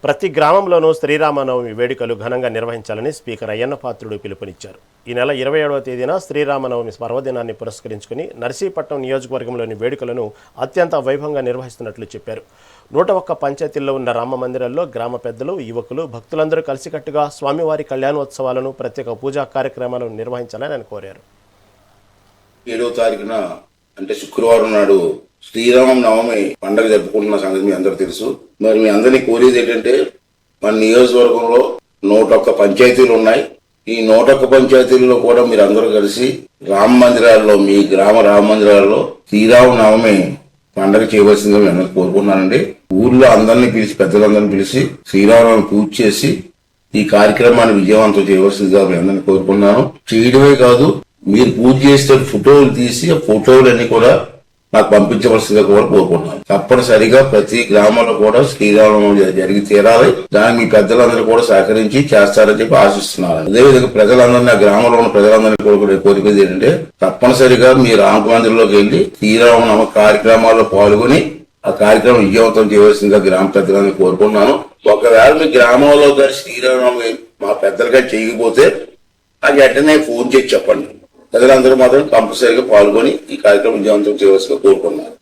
ప్రతి గ్రామంలోనూ శ్రీరామనవమి వేడుకలు ఘనంగా నిర్వహించాలని స్పీకర్ అయ్యన్న పాత్రుడు పిలుపునిచ్చారు. ఈ నెల 27వ తేదీన శ్రీరామనవమి పర్వదినాన్ని పురస్కరించుకుని నర్సీపట్నం నియోజకవర్గంలోని వేడుకలను అత్యంత వైభవంగా నిర్వహిస్తున్నట్లు చెప్పారు. 101 పంచాయతీల్లో ఉన్న రామ మందిరాల్లో గ్రామ పెద్దలు, యువకులు, భక్తులందరూ కలిసికట్టుగా స్వామివారి కళ్యాణోత్సవాలను, ప్రత్యేక పూజా కార్యక్రమాలను నిర్వహించాలని ఆయన కోరారు. 7వ తారీఖున అంటే శుక్రవారం నాడు శ్రీరామ నవమి పండుగ జరుపుకుంటున్న సంగతి మీ అందరూ తెలుసు. మరి మీ అందరినీ కోరేది ఏంటంటే, మన నియోజకవర్గంలో 101 పంచాయతీలు ఉన్నాయి. ఈ 101 పంచాయతీల్లో కూడా మీరు అందరూ కలిసి రామ మందిరాల్లో, మీ గ్రామ రామ మందిరాల్లో శ్రీరామ నవమి పండుగ చేయవలసిందిగా మీ అందరూ కోరుకున్నానండి. ఊర్లో అందరినీ పిలిచి, పెద్దలందరినీ పిలిచి శ్రీరామనవమి పూజ చేసి ఈ కార్యక్రమాన్ని విజయవంతం చేయవలసిందిగా మీ అందరినీ కోరుకున్నాను. చేయడమే కాదు, మీరు పూజ చేసే ఫోటోలు తీసి ఆ ఫోటోలన్నీ కూడా నాకు పంపించవలసిందిగా కూడా కోరుకుంటున్నాను. తప్పనిసరిగా ప్రతి గ్రామంలో కూడా శ్రీరామనవమి జరిగి తీరాలి. దానికి మీ పెద్దలందరూ కూడా సహకరించి చేస్తారని చెప్పి ఆశిస్తున్నారు. అదేవిధంగా ప్రజలందరినీ, ఆ గ్రామంలో ఉన్న ప్రజలందరినీ కూడా కోరికది ఏంటంటే, తప్పనిసరిగా మీ రామ మందిరంలోకి వెళ్లి శ్రీరామనవమి కార్యక్రమాల్లో పాల్గొని ఆ కార్యక్రమం విజయవంతం చేయవలసిందిగా గ్రామ పెద్దలందరూ కోరుకున్నాను. ఒకవేళ మీ గ్రామంలో కానీ శ్రీరామనవమి మా పెద్దలుగా చేయకపోతే అది వెంటనే ఫోన్ చేసి చెప్పండి. ప్రజలందరూ మాత్రం కంపల్సరీగా పాల్గొని ఈ కార్యక్రమం విజయవంతం చేయవలసిందిగా కోరుకున్నారు.